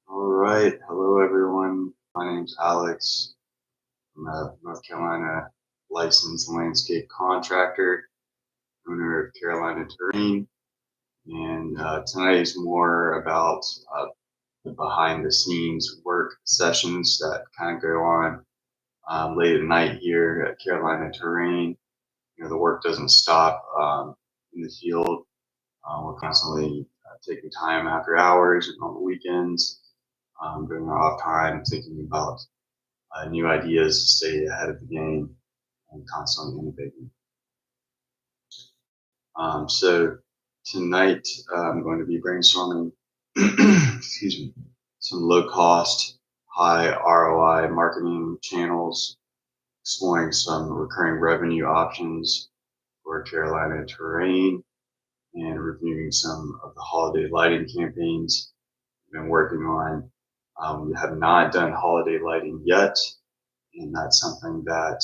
All right. Hello, everyone. My name's Alex. I'm a North Carolina licensed landscape contractor, owner of Carolina Terrain. And tonight is more about the behind the scenes work sessions that kind of go on late at night here at Carolina Terrain. The work doesn't stop in the field. We're constantly taking time after hours and on the weekends, during our off time, thinking about new ideas to stay ahead of the game and constantly innovating. So tonight I'm going to be brainstorming, excuse me, some low cost, high ROI marketing channels, exploring some recurring revenue options for Carolina Terrain, and reviewing some of the holiday lighting campaigns we've been working on. We have not done holiday lighting yet, and that's something that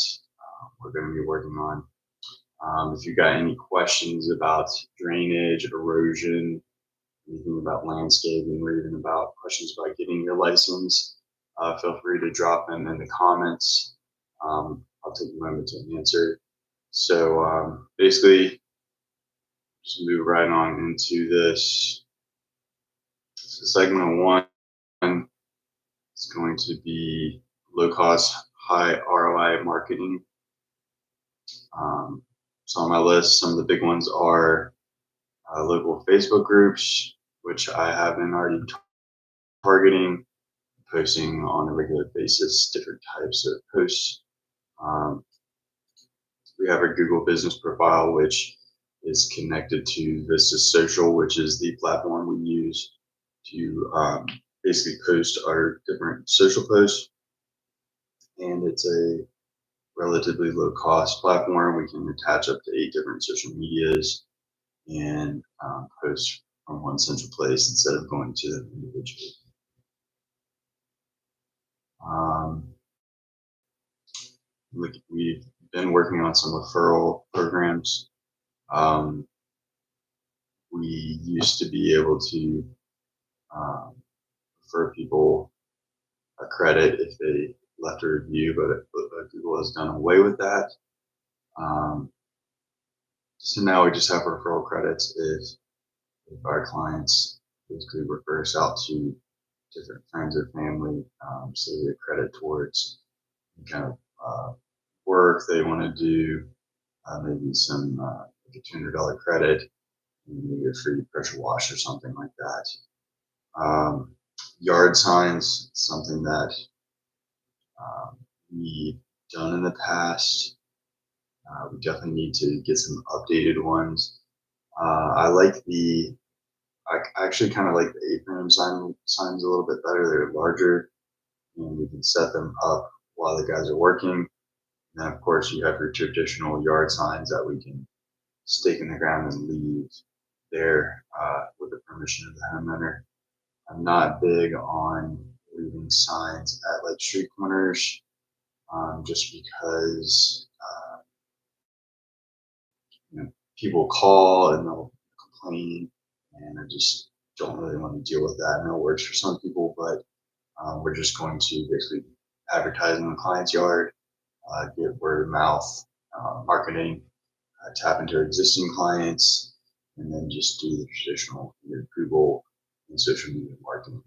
we're going to be working on. If you got any questions about drainage, erosion, anything about landscaping, or even about questions about getting your license, feel free to drop them in the comments. I'll take a moment to answer. So basically, just move right on into this. So segment one is going to be low cost, high ROI marketing. So on my list, some of the big ones are local Facebook groups, which I have been already targeting, posting on a regular basis, different types of posts. Um, we have a Google business profile, which is connected to Vista Social, which is the platform we use to basically post our different social posts. And it's a relatively low cost platform. We can attach up to 8 different social medias and post from one central place instead of going to them individually. We've been working on some referral programs. We used to be able to refer people a credit if they left a review, but Google has done away with that. So now we just have referral credits if our clients basically refer us out to different friends or family, so we get credit towards kind of work they want to do, maybe some like a $200 credit, maybe a free pressure wash or something like that. Yard signs, something that we've done in the past. We definitely need to get some updated ones. I actually kind of like the A-frame signs a little bit better. They're larger, and we can set them up while the guys are working. And then, of course, you have your traditional yard signs that we can stake in the ground and leave there with the permission of the homeowner. I'm not big on leaving signs at like street corners, just because people call and they'll complain, and I just don't really want to deal with that. I know it works for some people, but we're just going to basically advertise in the client's yard, get word of mouth marketing, tap into existing clients, and then just do the traditional Google and social media marketing.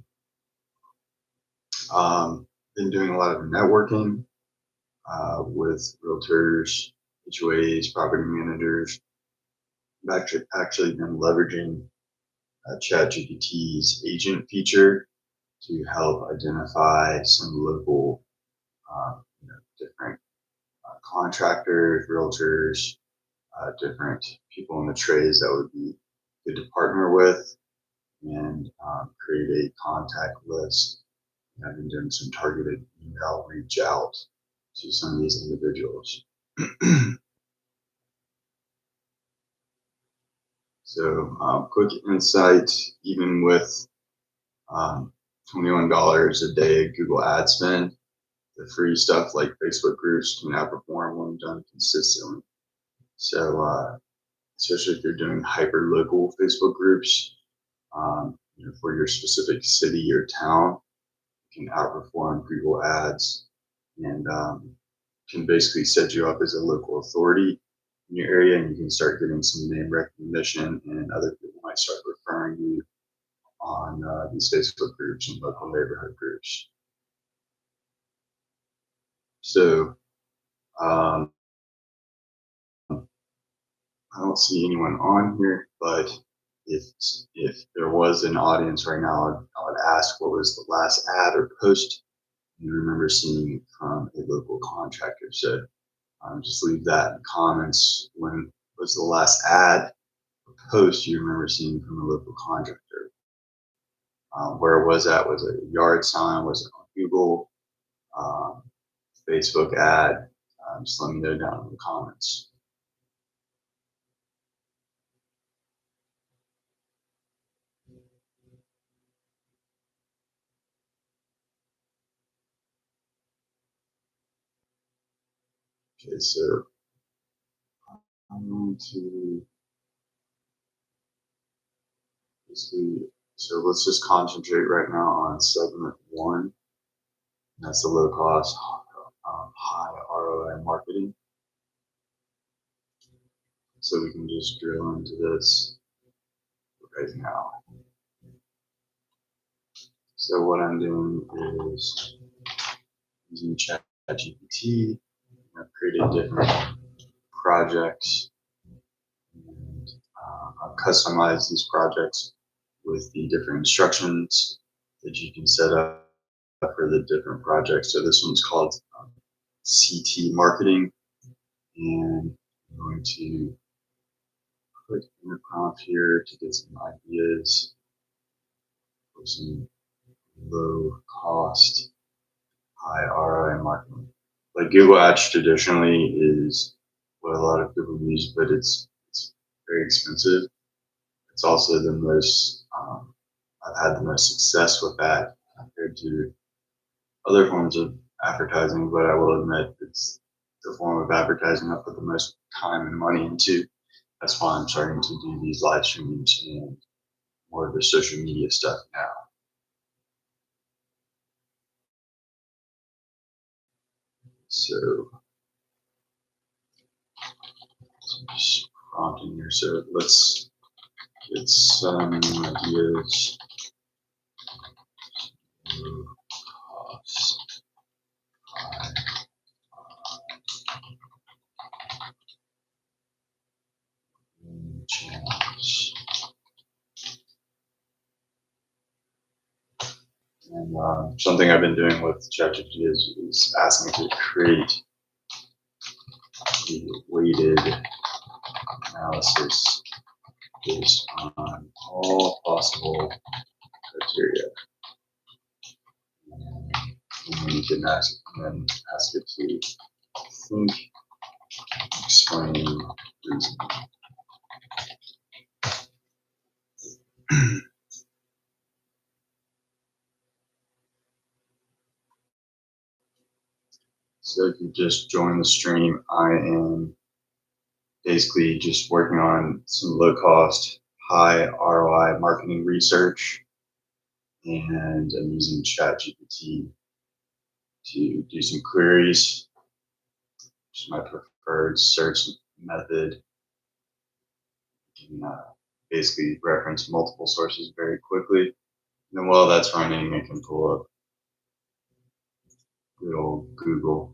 Been doing a lot of networking with realtors, HOAs, property managers. I've actually been leveraging ChatGPT's agent feature to help identify some local, different contractors, realtors, different people in the trades that would be good to partner with, and create a contact list. And I've been doing some targeted email reach out to some of these individuals. So quick insight, even with $21 a day Google ad spend, the free stuff like Facebook groups can outperform when done consistently. So especially if you're doing hyper local Facebook groups for your specific city or town, can outperform Google Ads and can basically set you up as a local authority in your area, and you can start getting some name recognition, and other people might start referring you on these Facebook groups and local neighborhood groups. So um, I don't see anyone on here, but if there was an audience right now, I would ask what was the last ad or post you remember seeing from a local contractor. So just leave that in the comments. When was the last ad or post you remember seeing from a local contractor? Where was that? Was it a yard sign? Was it on Google? Um, Facebook ad? Just let me know down in the comments. Okay, so I'm going to basically, so let's just concentrate right now on segment one. That's the low cost, high ROI marketing. So we can just drill into this right now. So what I'm doing is using ChatGPT. I've created different projects, and I've customized these projects with the different instructions that you can set up for the different projects. So this one's called CT marketing, and I'm going to put in a prompt here to get some ideas for some low cost, high ROI marketing. Like Google Ads traditionally is what a lot of people use, but it's very expensive. It's also the most, I've had the most success with that compared to other forms of advertising, but I will admit it's the form of advertising I put the most time and money into. That's why I'm starting to do these live streams and more of the social media stuff now. So just prompting here. So let's get some ideas. Cost, high, channels. And something I've been doing with ChatGPT is asking it to create a weighted analysis based on all possible criteria. And then you can ask it to think, explain, reason. So if you just join the stream, I am basically just working on some low cost, high ROI marketing research, and I'm using ChatGPT to do some queries, which is my preferred search method. You can basically reference multiple sources very quickly. And then while that's running, I can pull up good old Google.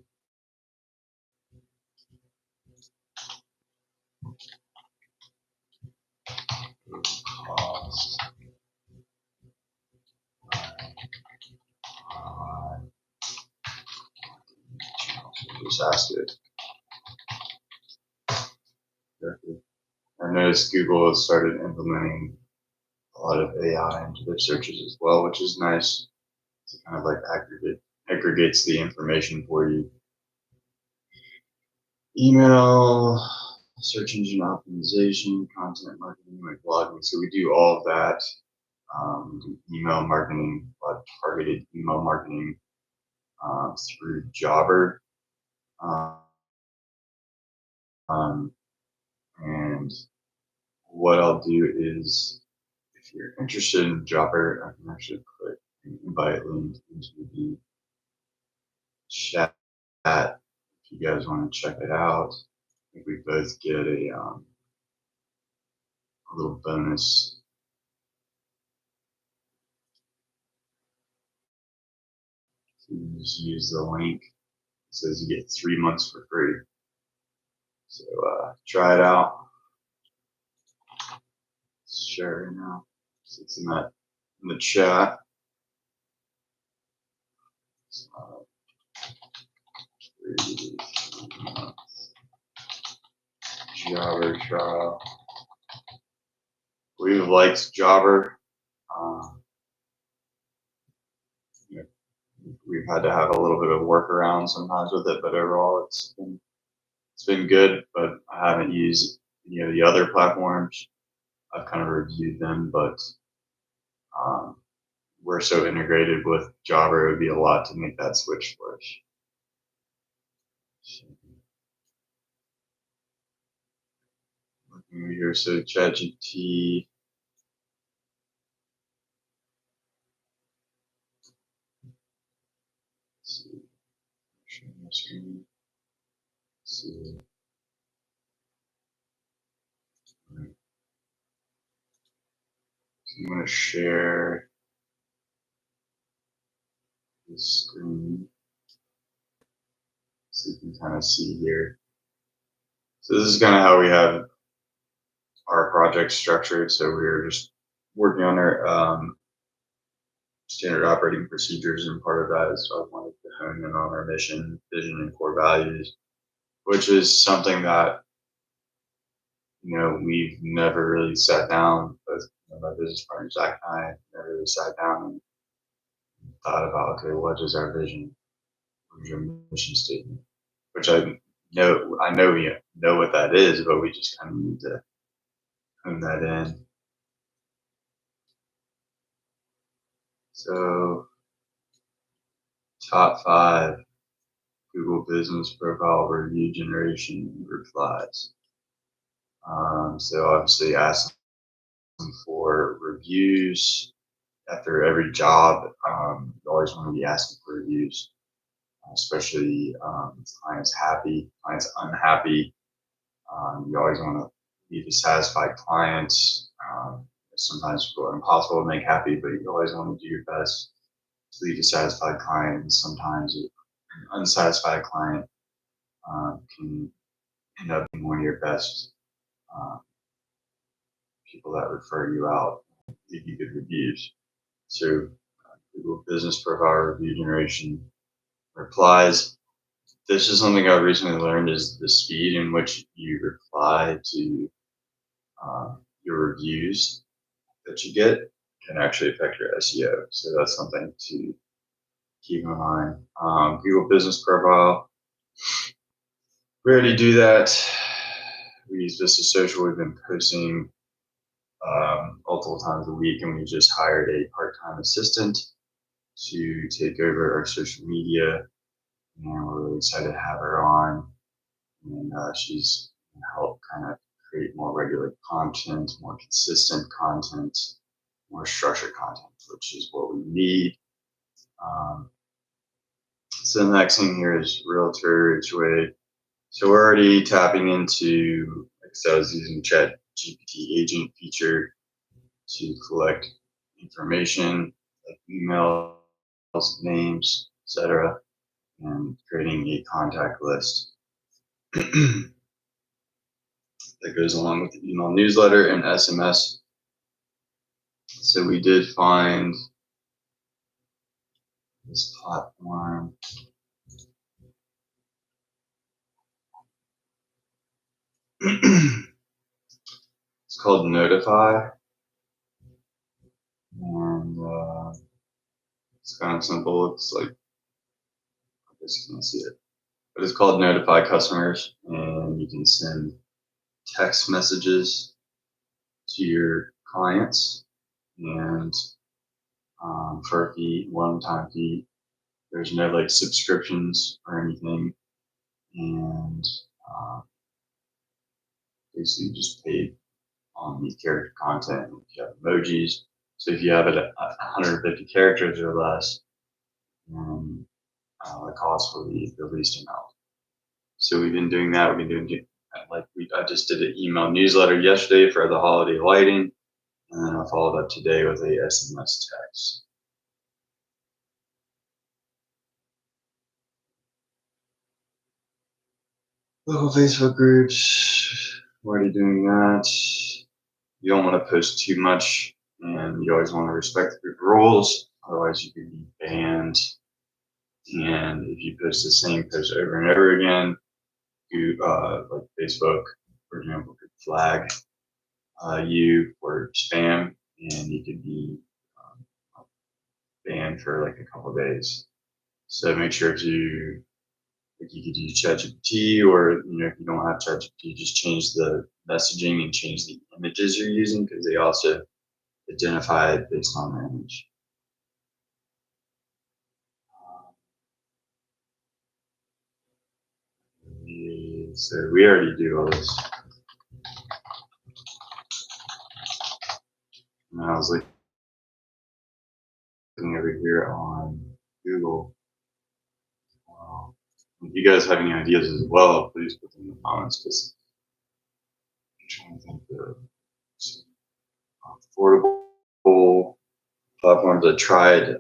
Cost, just ask it. I noticed Google has started implementing a lot of AI into their searches as well, which is nice. It kind of like aggregates the information for you. Email, search engine optimization, content marketing, like blogging. So we do all of that. We do email marketing, targeted email marketing through Jobber. And what I'll do is, if you're interested in Jobber, I can actually put an invite link into the chat if you guys want to check it out. I think we both get a little bonus. So you just use the link. It says you get 3 months for free. So try it out. Share it now. So it's in the chat. Jobber trial. We've liked Jobber. We've had to have a little bit of workaround sometimes with it, but overall it's been good. But I haven't used any of the other platforms. I've kind of reviewed them, but we're so integrated with Jobber, it would be a lot to make that switch for us. Looking over here, so ChatGPT. Sharing my screen. See. So I'm going to share this screen so you can kind of see here. So this is kind of how we have our project structured. So we're just working on our standard operating procedures, and part of that is I wanted to hone in on our mission, vision, and core values, which is something that we've never really sat down with my business partner Zach and I never really sat down and thought about, okay, what is our vision? What is your mission statement? Which I know we know what that is, but we just kind of need to hone that in. So, top 5 Google Business Profile review generation replies. So obviously ask them for reviews after every job. You always want to be asking for reviews, especially clients happy, clients unhappy. You always want to leave a satisfied client. Sometimes people are impossible to make happy, but you always want to do your best to leave a satisfied client. And sometimes an unsatisfied client can end up being one of your best people that refer you out, give you good reviews. So Google Business Profile review generation replies. This is something I've recently learned, is the speed in which you reply to your reviews that you get can actually affect your SEO. So that's something to keep in mind. Google Business Profile. We already do that. We use Vista Social. We've been posting multiple times a week, and we just hired a part-time assistant to take over our social media, and we're really excited to have her on. And she's going to help kind of create more regular content, more consistent content, more structured content, which is what we need. So the next thing here is Realtor HOA. So we're already tapping into, like I said, I was using Chat GPT agent feature to collect information like emails, names, etc., and creating a contact list that goes along with the email newsletter and SMS. So we did find this platform. It's called Notify, and it's kind of simple. It's like, I guess you can't see it, but it's called Notify Customers, and you can send text messages to your clients, and for a fee, one-time fee. There's no like subscriptions or anything, and basically just paid on the character content. If you have emojis, So if you have it at 150 characters or less, then the cost will be the least amount. So we've been doing that. We've been doing I just did an email newsletter yesterday for the holiday lighting, and then I followed up today with a SMS text. Local Facebook groups, already doing that. You don't want to post too much, and you always want to respect the group rules, otherwise you could be banned. And if you post the same post over and over again, you like Facebook, for example, could flag you for spam, and you could be banned for like a couple of days. So make sure you could use ChatGPT, or if you don't have ChatGPT, just change the messaging and change the images you're using, because they also identify it based on the image. So we already do all this. And I was looking over here on Google. If you guys have any ideas as well, please put them in the comments, because I'm trying to think of some affordable platforms. I tried.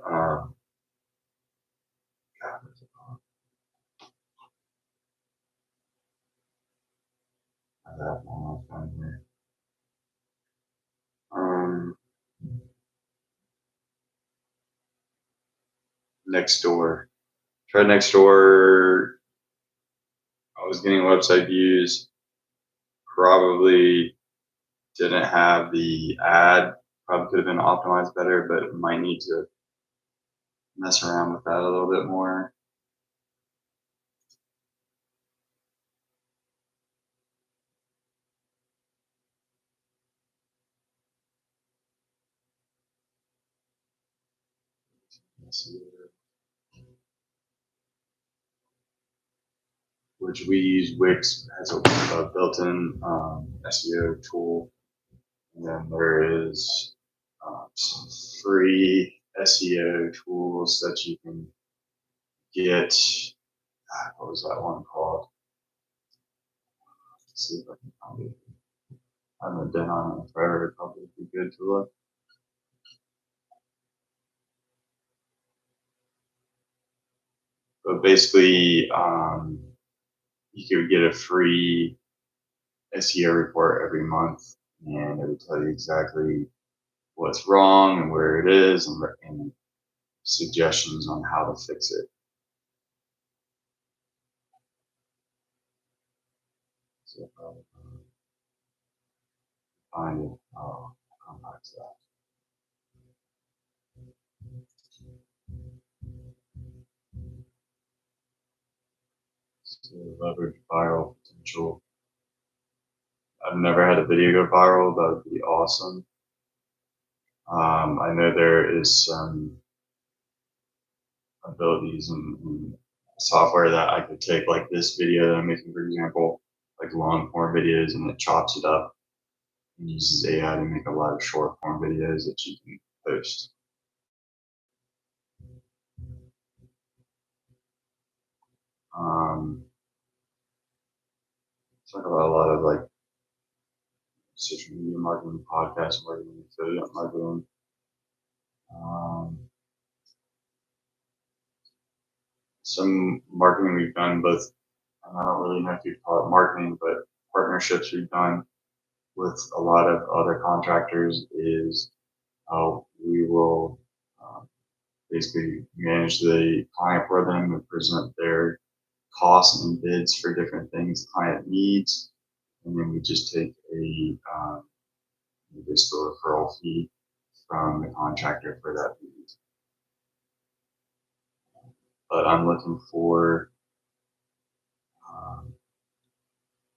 That one on here. Next door. Tried next door. I was getting website views. Probably didn't have the ad. Probably could have been optimized better, but might need to mess around with that a little bit more. Which we use. Wix has a built-in SEO tool, and then there is some free SEO tools that you can get. What was that one called? Let's see if I can find it. I haven't been on it forever. It'd probably be good to look. But basically, you could get a free SEO report every month, and it would tell you exactly what's wrong and where it is, and suggestions on how to fix it. So if I find it, I'll come back to that. So leverage viral potential. I've never had a video go viral. That would be awesome. I know there is some abilities in software that I could take, like this video that I'm making, for example, like long form videos, and it chops it up and uses AI to make a lot of short form videos that you can post. Talk about a lot of like social media marketing, podcast marketing, affiliate marketing. Some marketing we've done, both, I don't really know if you'd call it marketing, but partnerships we've done with a lot of other contractors is we will basically manage the client for them and present their costs and bids for different things the client needs, and then we just take a basically a referral fee from the contractor for that need. But I'm looking for,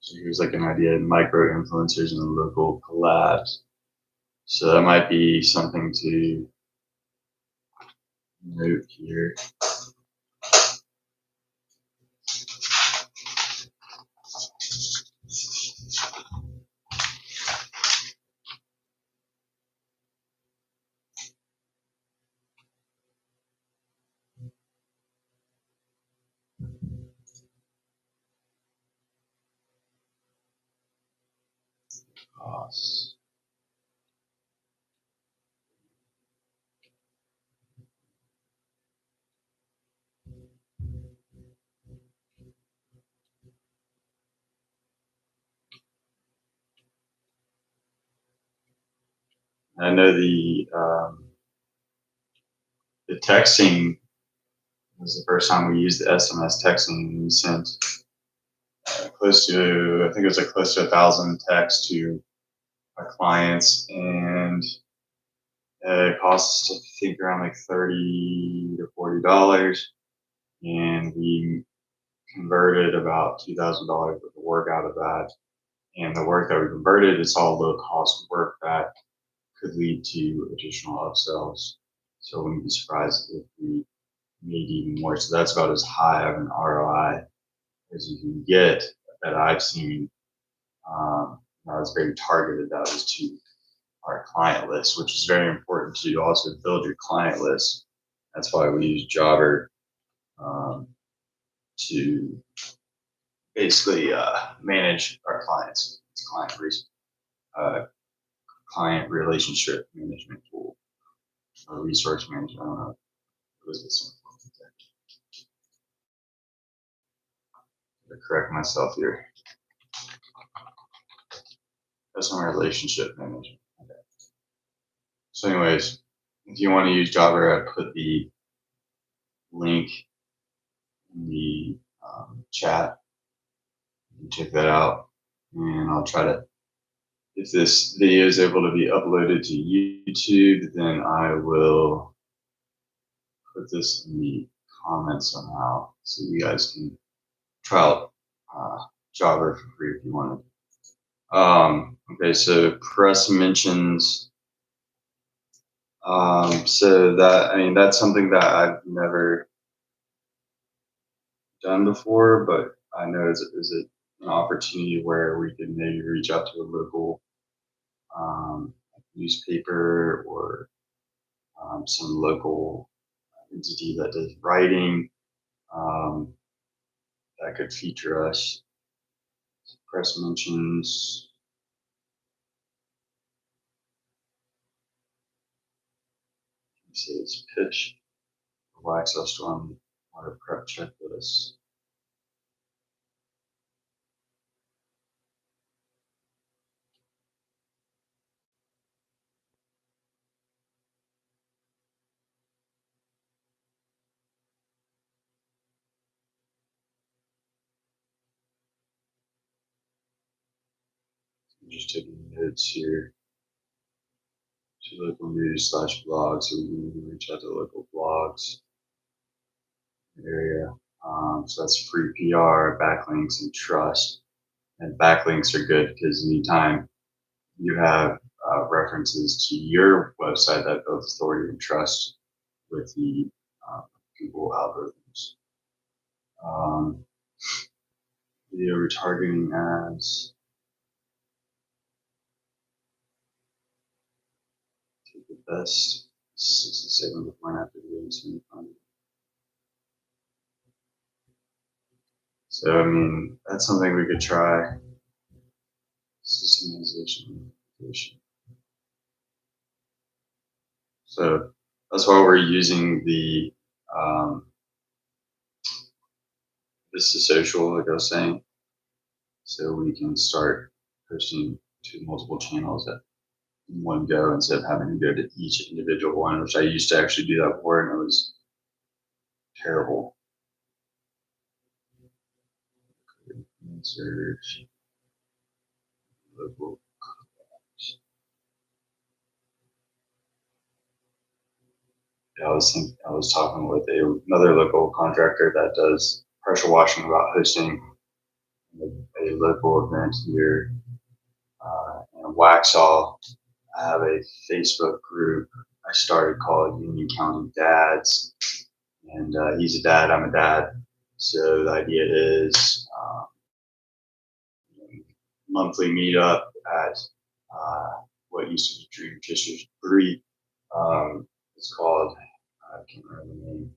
so here's like an idea: micro influencers and local collabs. So that might be something to note here. costs. I know the texting was the first time we used the SMS texting, and we sent close to, I think it was like close to 1,000 texts to our clients, and it cost us, I think, around like $30 to $40, and we converted about $2,000 worth of work out of that. And the work that we converted, it's all low cost work that could lead to additional upsells. So I wouldn't be surprised if we made even more. So that's about as high of an ROI as you can get that I've seen. Now it's very targeted. That was to our client list, which is very important to also build your client list. That's why we use Jobber to basically manage our clients. It's client relationship management tool or resource management. I don't know. What is this one? To correct myself here. Customer relationship management. Okay. So, anyways, if you want to use Jobber, I put the link in the chat. You can check that out, and I'll try to. If this video is able to be uploaded to YouTube, then I will put this in the comments somehow, so you guys can try out Jobber for free if you want it. Okay, so press mentions. So that, I mean, that's something that I've never done before, but I know is it an opportunity where we could maybe reach out to a local newspaper or some local entity that does writing that could feature us. Press mentions. You see it's pitch. Waxhaw storm water prep checklist. I'm just taking notes here. To local news / blogs, so we can reach out to local blogs area. So that's free PR, backlinks, and trust. And backlinks are good because anytime you have references to your website, that builds authority and trust with the Google algorithms. Video retargeting ads. Take the best 67 before and after videos. So, I mean, that's something we could try. Systemization. So that's why we're using the this is social, like I was saying, so we can start posting to multiple channels at one go instead of having to go to each individual one, which I used to actually do that before, and it was terrible. Search local. I was talking with another local contractor that does pressure washing about hosting a local event here in Waxhaw. I have a Facebook group I started called Union County Dads, and he's a dad, I'm a dad. So the idea is monthly meetup at what used to be Dream Fishers Brewery. It's called, I can't remember the name.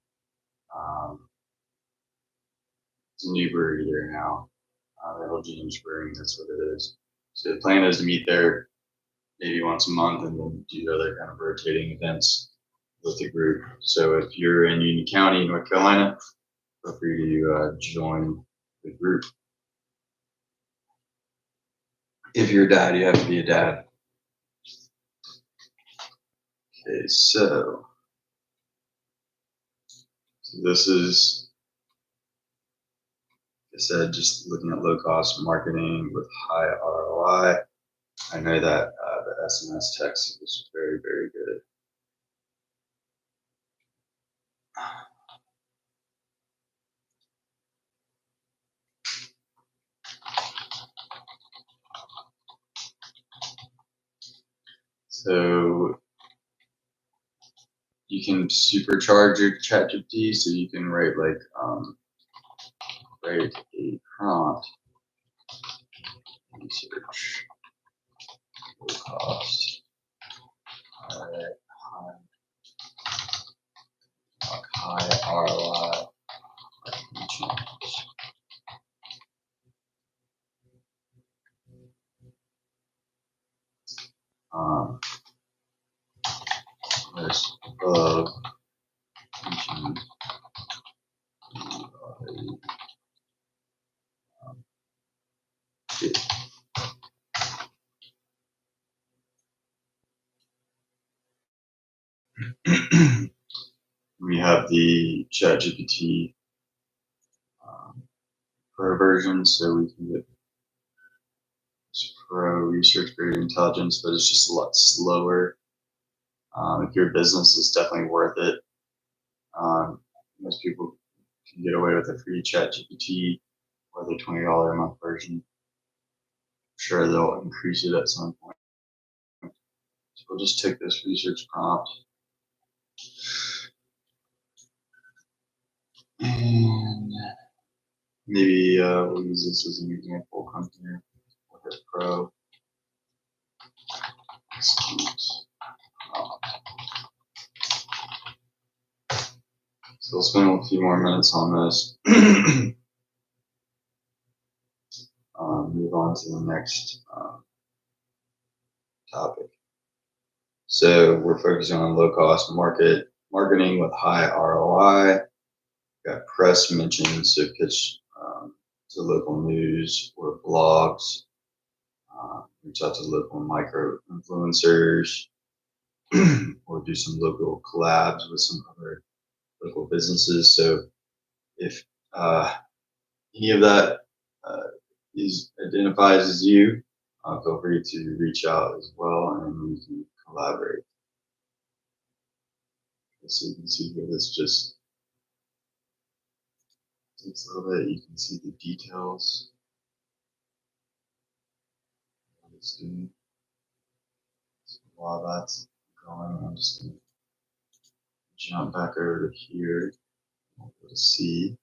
It's a new brewery there now. Little James Brewing, that's what it is. So the plan is to meet there maybe once a month and then do other kind of rotating events with the group. So if you're in Union County, North Carolina, feel free to join the group. If you're a dad, you have to be a dad. Okay, so this is, like I said, just looking at low cost marketing with high ROI. I know that the SMS text was very, very good. So you can supercharge your ChatGPT, so you can write like write a prompt research low cost high ROI channels. As above mentioned, we have the ChatGPT Pro version, so we can get Pro research grade intelligence, but it's just a lot slower. If your business is definitely worth it. Most people can get away with a free ChatGPT or the $20 a month version. I'm sure they'll increase it at some point. So we'll just take this research prompt and maybe we'll use this as an example. Come here, we'll hit Pro. So we'll spend a few more minutes on this. Move on to the next topic. So we're focusing on low cost marketing with high ROI. Got press mentions, so pitch to local news or blogs. Reach out to local micro influencers, or do some local collabs with some other local businesses. So if any of that identifies as you, feel free to reach out as well, and we can collaborate. So you can see here, this just takes a little bit. You can see the details. So while that's going, I'm just going to jump back over to here. We'll go to C.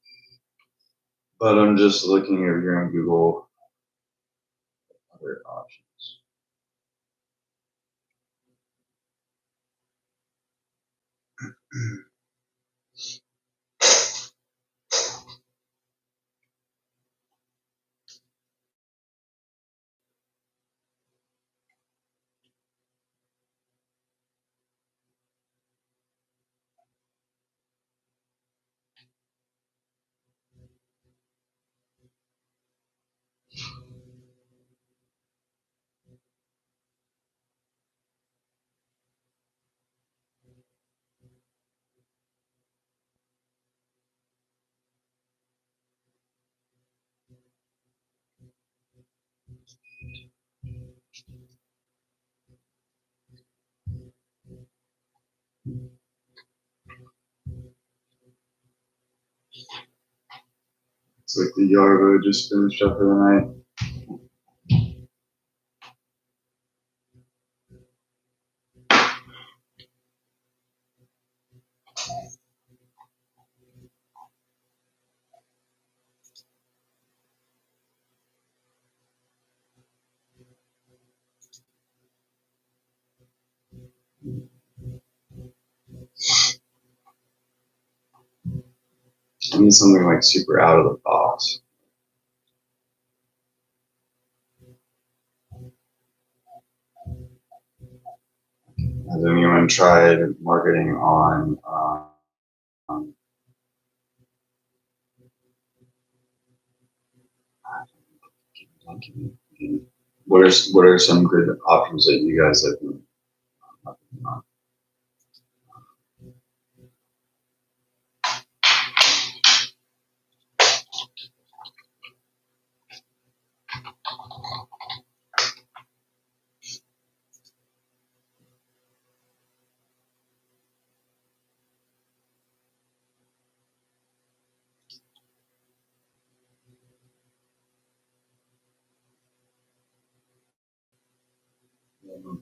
But I'm just looking over here on Google at other options. It's like the Yarvo just finished up for the night. I need something like super out of the box. Has anyone tried marketing on what are some good options that you guys have been marketing on?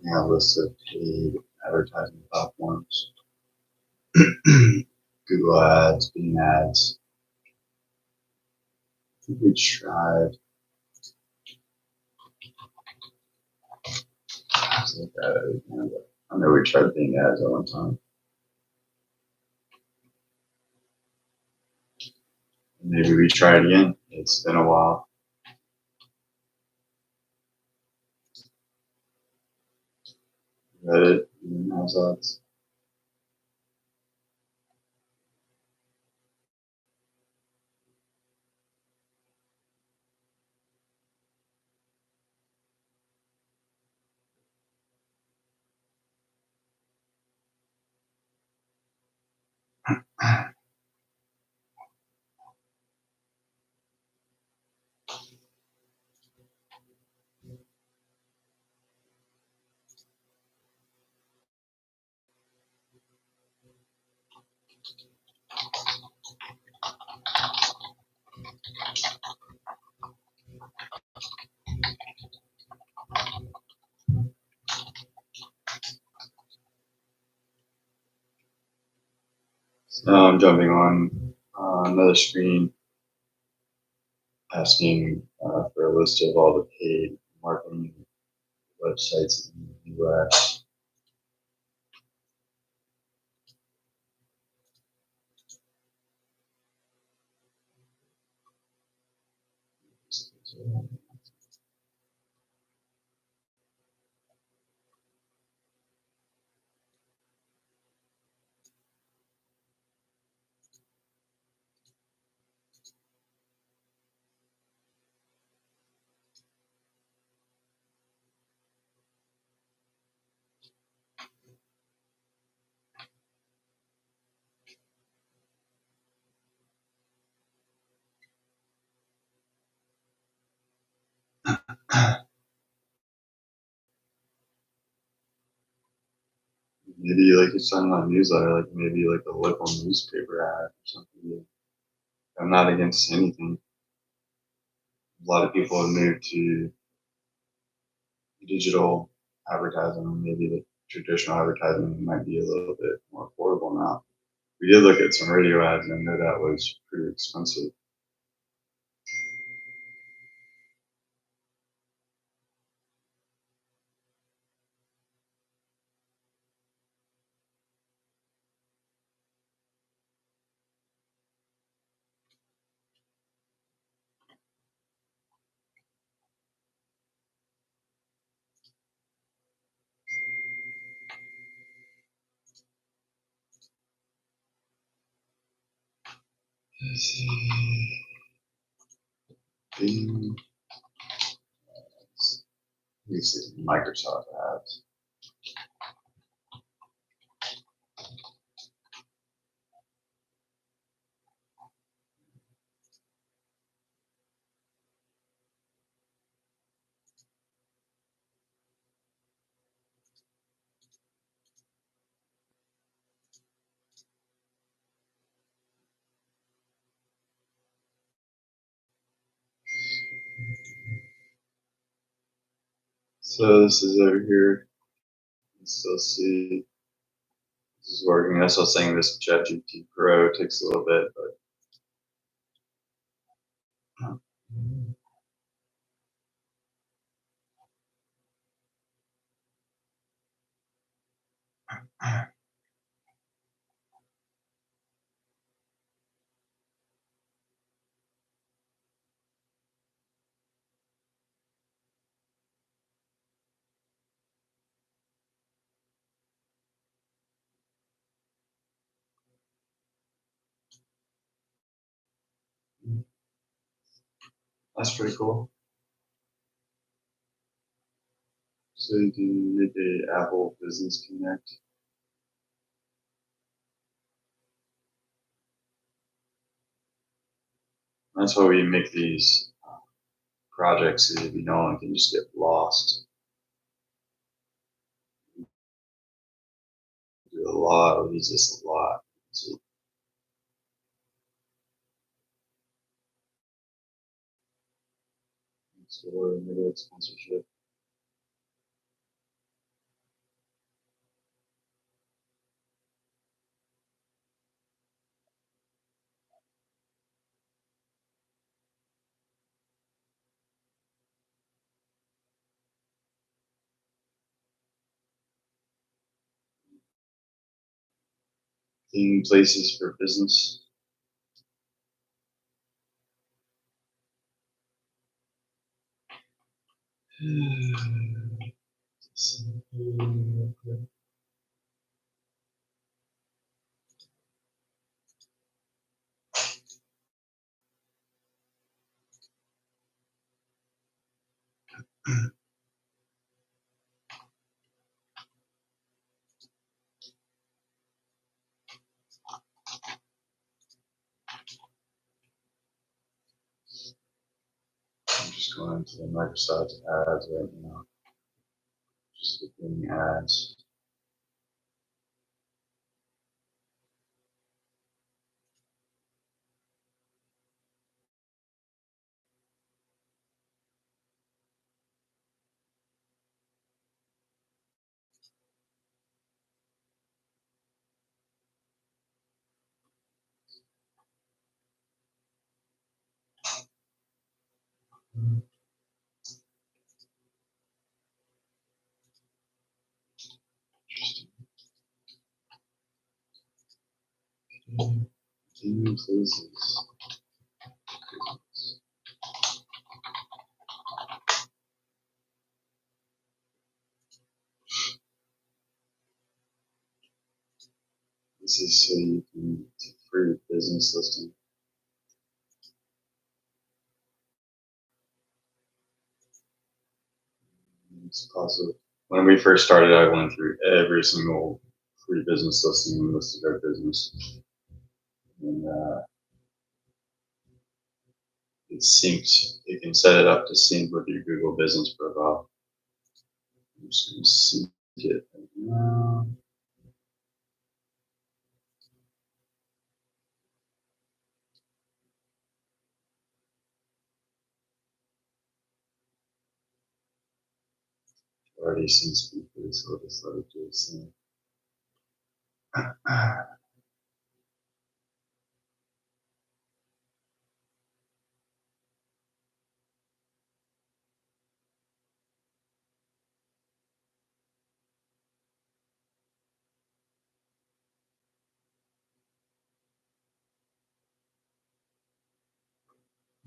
Yeah, a list of paid advertising platforms. Google Ads, Bing Ads. I think we tried. I know we tried Bing Ads at one time. Maybe we try it again. It's been a while. Reddit, how's that? Now I'm jumping on another screen, asking for a list of all the paid marketing websites in the US. Maybe like it's on my newsletter, like maybe like a local newspaper ad or something. I'm not against anything. A lot of people have moved to digital advertising. Maybe the traditional advertising might be a little bit more affordable now. We did look at some radio ads, and I know that was pretty expensive. Let's see. Bing. These is Microsoft ads. So this is over here. You can still see this is working. That's what I was saying. This ChatGPT Pro takes a little bit, but That's pretty cool. So you can make a Apple Business Connect. That's why we make these projects, so that no one can just get lost. We do a lot. We use this a lot. So maybe it's sponsorship. Theme places for business. I'm just going to the Microsoft ads right now. Just looking ads. Theme places. This is so you can free business listing. It's possible. When we first started, I went through every single free business listing and listed our business. And it's synced. You can set it up to sync with your Google business profile. I'm just going to sync it right now. Already synced people, so I'll just let it do its thing.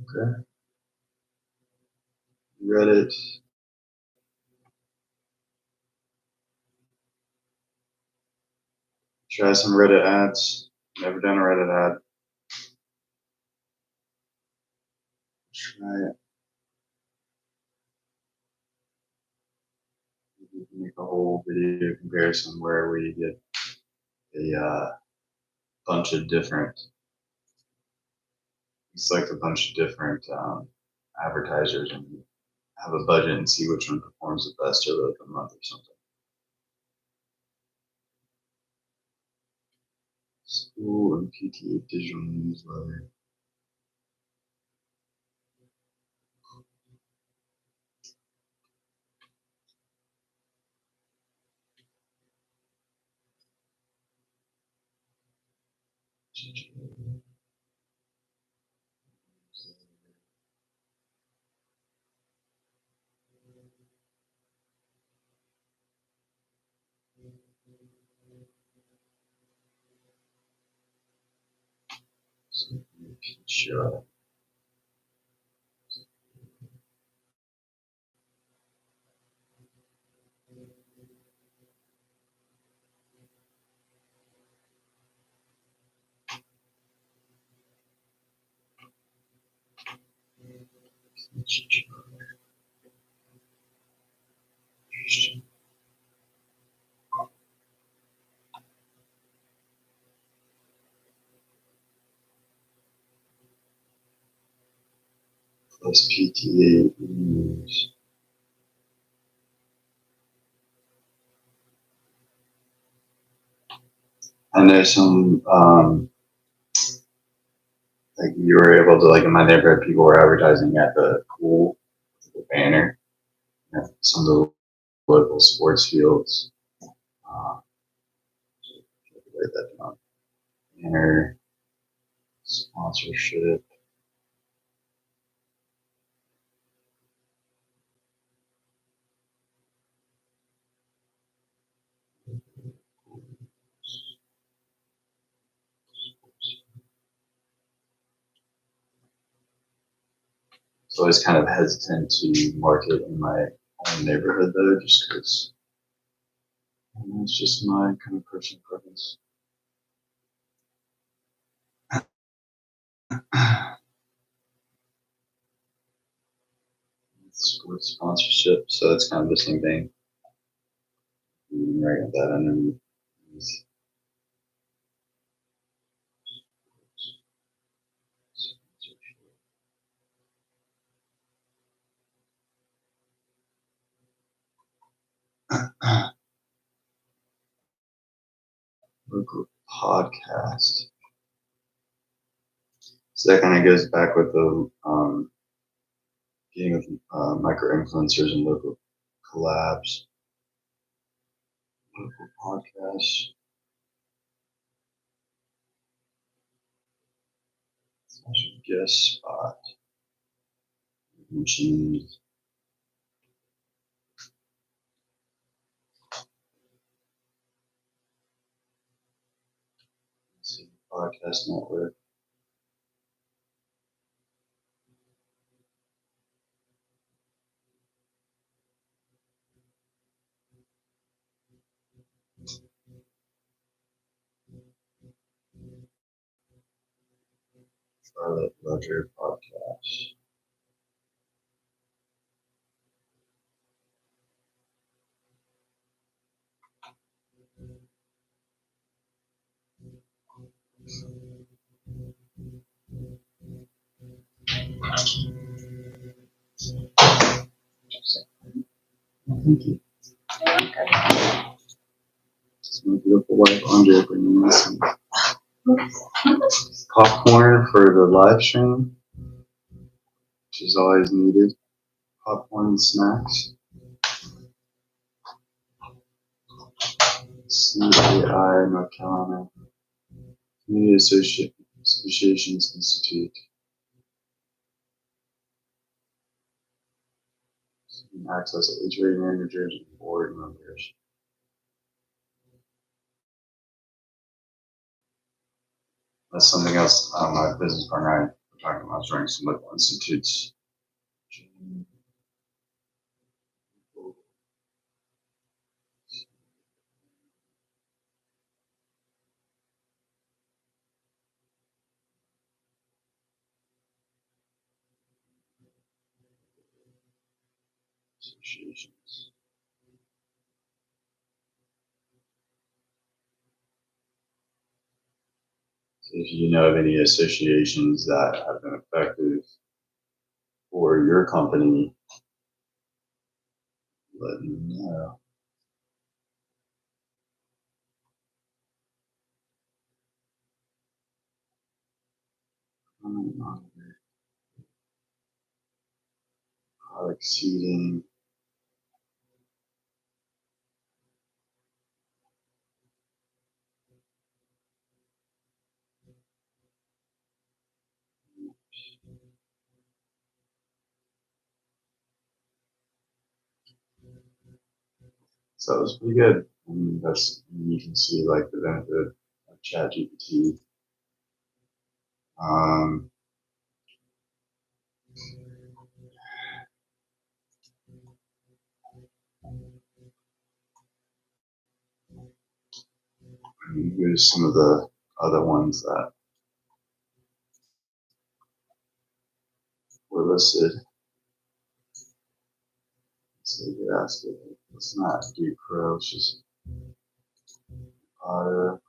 Okay. Reddit. Try some Reddit ads. Never done a Reddit ad. Try it. We can make a whole video comparison where we get a bunch of different, select a bunch of different advertisers and have a budget and see which one performs the best over like a month or something. School and PTA digital newsletter. Sure. plus PTA use. I know some, like you were able to, like in my neighborhood, people were advertising at the pool, the banner, at some of the local sports fields. Write that down. Banner, sponsorship. So I was kind of hesitant to market in my own neighborhood though, just because it's just my kind of personal preference. Sports sponsorship, so it's kind of the same thing. You can write that underneath. Local podcast. So that kind of goes back with the getting with micro influencers and local collabs. Local podcasts. Special guest spot. Mentioned. Podcast network. Charlotte Roger podcast. Thank you. It's my beautiful wife Andre bringing us some popcorn for the live stream, which is always needed. Popcorn and snacks. CAI, North Carolina Community Associations Institute. So you can access HOA managers and board members. That's something else my business partner and I were talking about, joining some local institutes. Associations. So if you know of any associations that have been effective for your company, let me know. Product seeding. So it was pretty good. I mean, that's, you can see like the benefit of ChatGPT. Here's some of the other ones that were listed. So you ask it, let's not do Pro, it's just auto.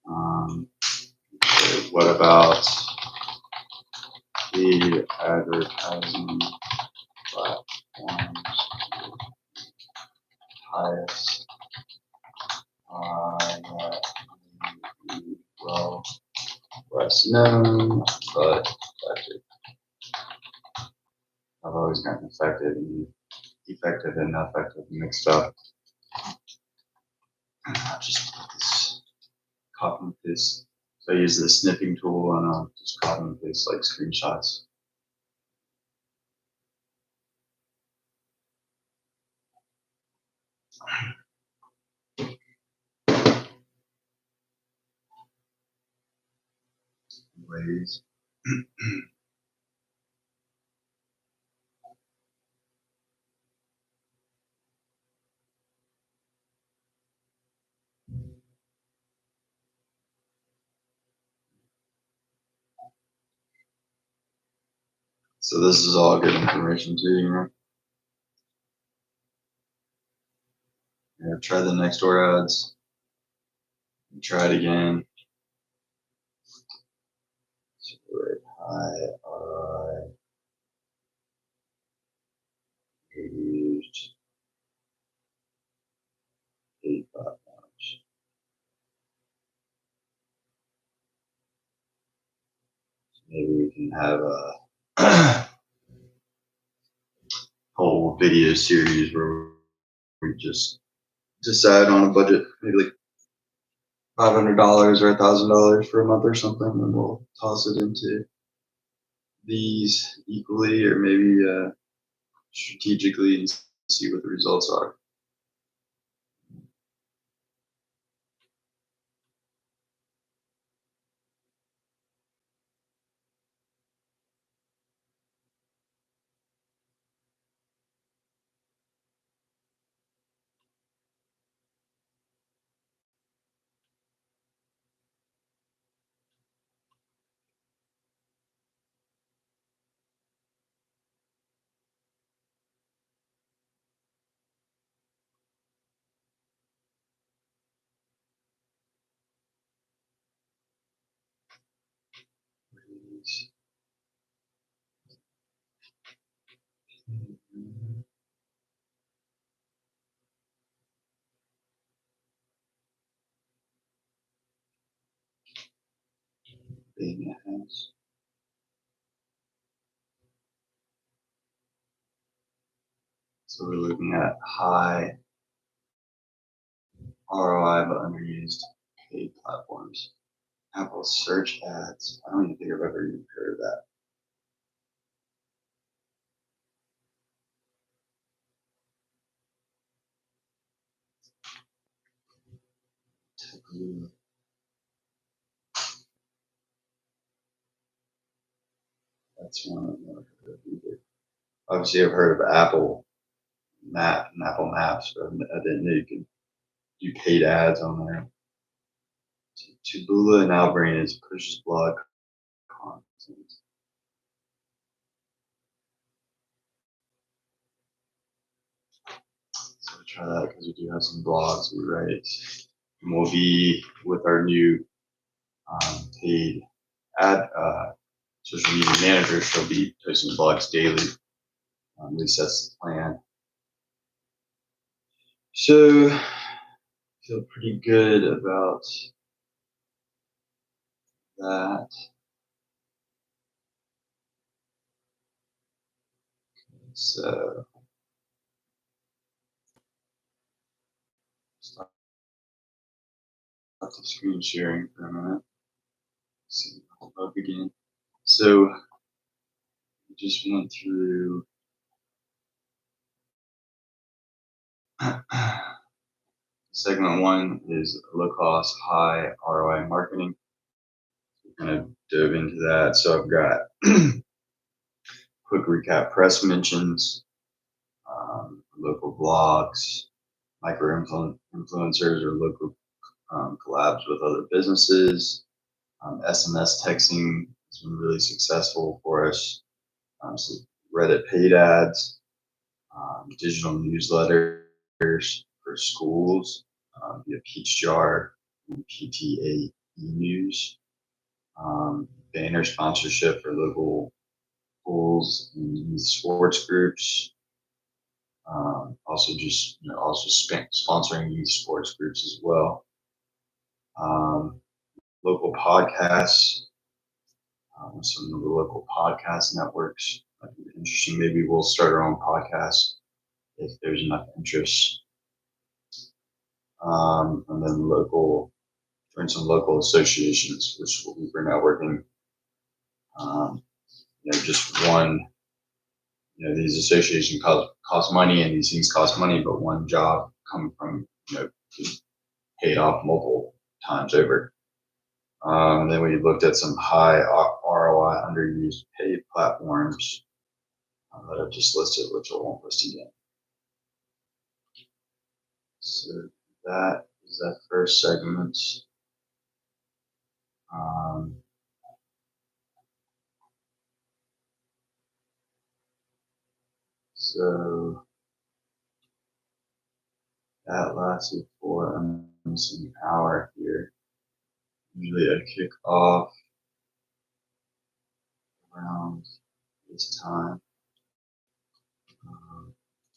Okay, what about the advertising platforms highest that be well less known but effective. I've always gotten effective and effective mixed up. I'll just put this copy and paste. So I use the snipping tool and I'll just copy and paste like screenshots. Ways. So this is all good information too, you know. Yeah, try the next door ads. Try it again. High ROI. Used paid platforms. Maybe we can have a whole video series where we just decide on a budget, maybe like $500 or $1,000 for a month or something, and we'll toss it into these equally or maybe strategically and see what the results are. So we're looking at high ROI but underused paid platforms. Apple search ads. I don't even think I've ever even heard of that. That's one I've never heard of either. Obviously, I've heard of Apple Map and Apple Maps, but I didn't know you could do paid ads on there. Taboola and Outbrain is pushes blog content. So try that because we do have some blogs we write. And we'll be with our new paid ad social media manager. She'll be posting blogs daily. At least that's the plan. So feel pretty good about that. So stop the screen sharing for a minute. See, hold up again. So we just went through segment one is low cost, high ROI marketing. We kind of dove into that. So I've got quick recap press mentions, local blogs, micro influencers or local collabs with other businesses. SMS texting has been really successful for us. So Reddit paid ads, digital newsletters for schools via Peach Jar and PTA News, banner sponsorship for local pools and youth sports groups. Also, sponsoring youth sports groups as well. Local podcasts, some of the local podcast networks. Might be interesting. Maybe we'll start our own podcast if there's enough interest. And then join some local associations, which will be for networking. Just one. These associations cost money, and these things cost money, but one job coming from paid off multiple times over. And then we looked at some high ROI underused paid platforms that I've just listed, which I won't list again. So that is that first segment. So that lasted for almost an hour here. Usually I kick off around this time.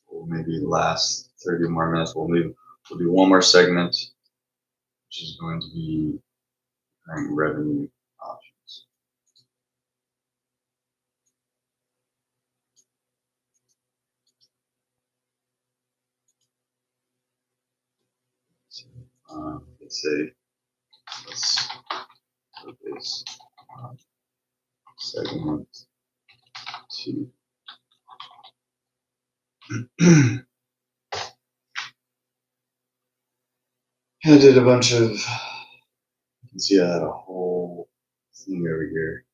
Or maybe last 30 more minutes. We'll do one more segment, which is going to be current revenue options. Let's say let's put this segment 2. I did a bunch of, you can see I had a whole thing over here.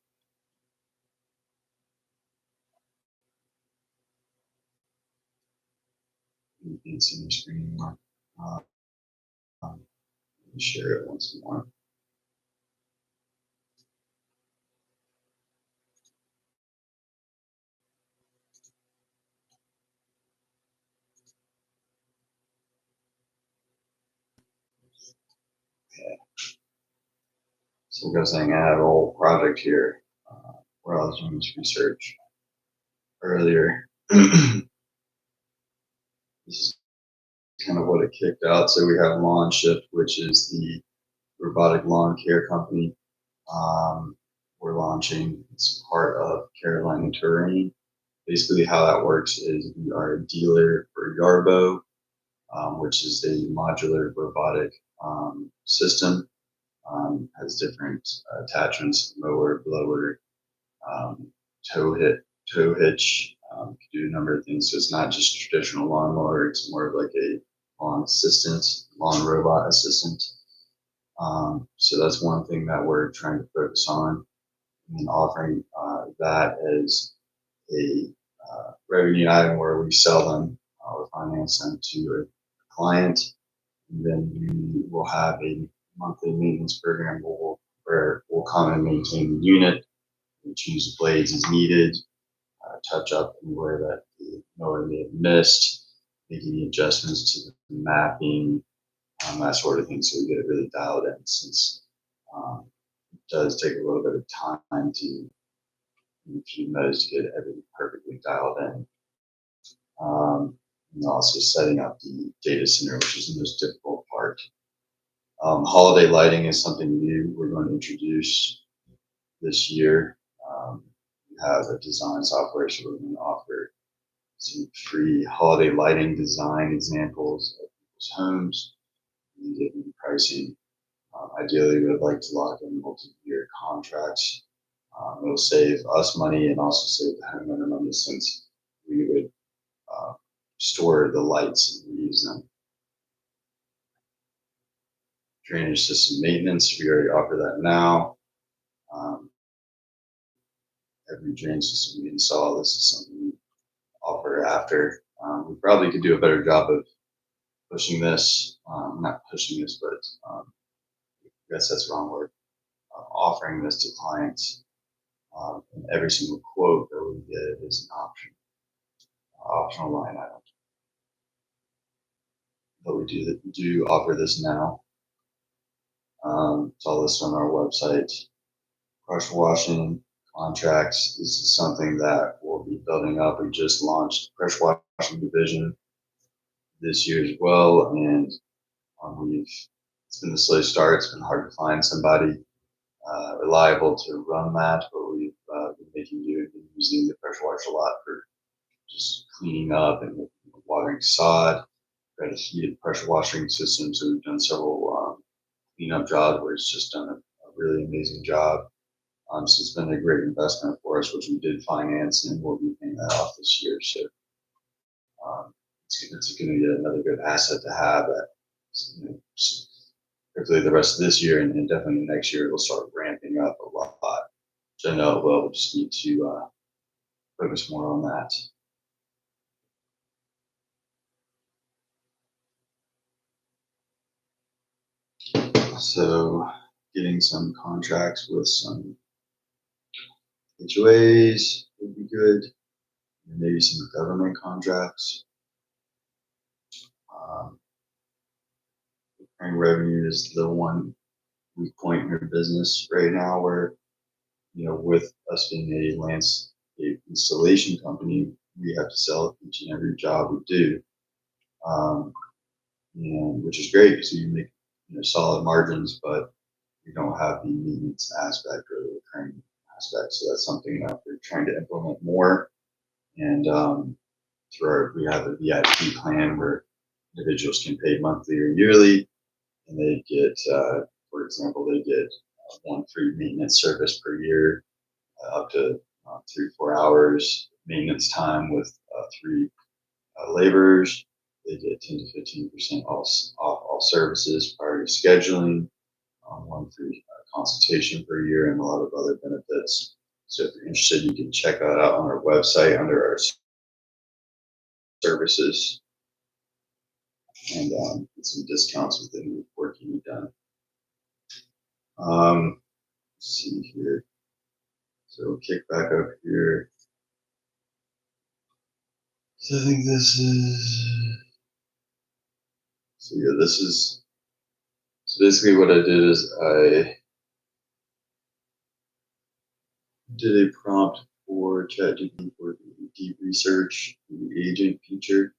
You can't see my screen anymore. Let me share it once more. Okay. So like I was saying, I had a whole project here where I was doing this research earlier. This is kind of what it kicked out. So we have LawnShift, which is the robotic lawn care company. We're launching. It's part of Carolina Terrain. Basically, how that works is we are a dealer for Yarbo, which is a modular robotic system. Has different attachments: mower, blower, tow hitch. Can do a number of things. So it's not just a traditional lawnmower. It's more of like a lawn robot assistant. So that's one thing that we're trying to focus on, and offering that as a revenue item where we sell them or finance them to a client. And then we will have a monthly maintenance program where we'll come and maintain the unit, and change the blades as needed, touch up anywhere that the mower may have missed, make any adjustments to the mapping, that sort of thing. So we get it really dialed in, since it does take a little bit of time to a few nodes to get everything perfectly dialed in. And also setting up the data center, which is the most difficult part. Holiday lighting is something new we're going to introduce this year. We have a design software, so we're going to offer some free holiday lighting design examples of people's homes and give them pricing. Ideally, we would like to lock in multi-year contracts. It'll save us money and also save the homeowner money, since we would store the lights and reuse them. Drainage system maintenance, we already offer that now. Every drain system we install, this is something we offer after. We probably could do a better job of pushing this, not pushing this, but I guess that's the wrong word, offering this to clients. And every single quote that we get is an optional line item. But we do offer this now. It's all listed on our website. Pressure washing, contracts. This is something that we'll be building up. We just launched pressure washing division this year as well, and it's been a slow start. It's been hard to find somebody reliable to run that, but we've been making do, been using the pressure washer a lot for just cleaning up and watering sod. We've got a heated pressure washing system, so we've done several cleanup jobs where it's just done a really amazing job. So it's been a great investment for us, which we did finance, and we'll be paying that off this year. So um, it's going to be another good asset to have. That hopefully the rest of this year and definitely next year it'll start ramping up a lot. Which I know it will. We just need to focus more on that. So getting some contracts with some HOAs would be good, and maybe some government contracts. Recurring revenue is the one weak point in your business right now, where with us being a landscape installation company, we have to sell each and every job we do, and which is great because you make solid margins, but you don't have the maintenance aspect or the recurring aspect. So that's something that we're trying to implement more. And we have a VIP plan where individuals can pay monthly or yearly, and they get, for example, they get one free maintenance service per year, up to 3 or 4 hours maintenance time with 3 laborers. They get 10 to 15% off all services prior to scheduling, one free consultation per year, and a lot of other benefits. So if you're interested, you can check that out on our website under our services, and get some discounts with any work you need done. Let's see here. So we'll kick back up here. So I think this is. So yeah, this is. So basically, what I did is I did a prompt for ChatGPT for the deep research, the agent feature,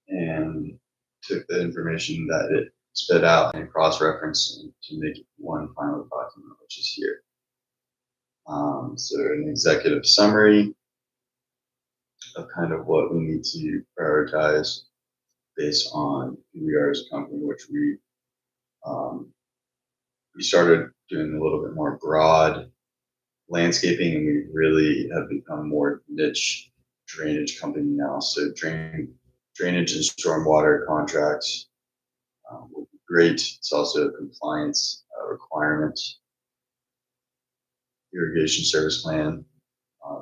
and took the information that it spit out and cross-referenced to make one final document, which is here. So an executive summary of kind of what we need to prioritize based on who we are as a company, which we started doing a little bit more broad landscaping, and we really have become more niche drainage company now. So drainage and stormwater contracts would be great. It's also a compliance requirement. Irrigation service plan.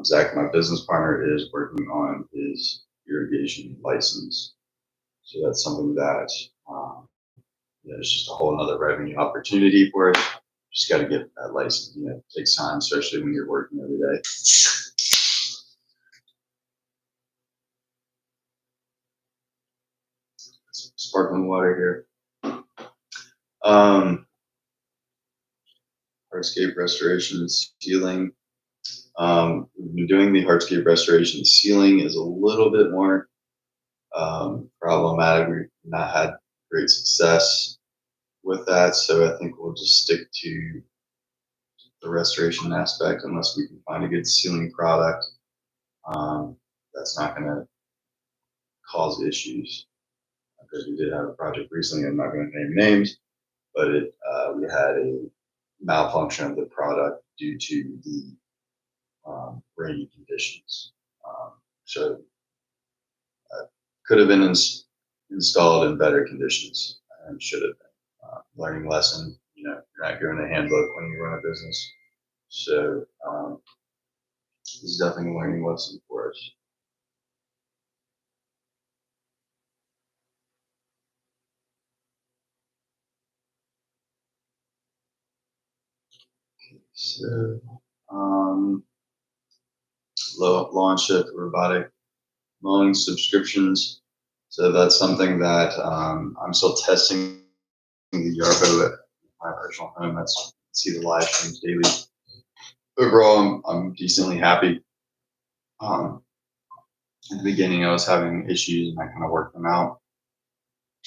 Zach, my business partner, is working on his irrigation license. So that's something that it's just a whole other revenue opportunity for us. Just got to get that license. It takes time, especially when you're working every day. Sparkling water here. Hardscape restoration sealing. We've been doing the hardscape restoration. Sealing is a little bit more problematic. We've not had great success with that, so I think we'll just stick to the restoration aspect unless we can find a good sealing product that's not going to cause issues. Because we did have a project recently, I'm not going to name names, but we had a malfunction of the product due to the rainy conditions. So could have been installed in better conditions and should have been. Learning lesson, you're not given a handbook when you run a business. So this is definitely a learning lesson for us. So LawnShift robotic mowing subscriptions. So that's something that I'm still testing the Yarbo at my personal home. That's see the live streams daily. Overall, I'm decently happy. In the beginning, I was having issues and I kind of worked them out.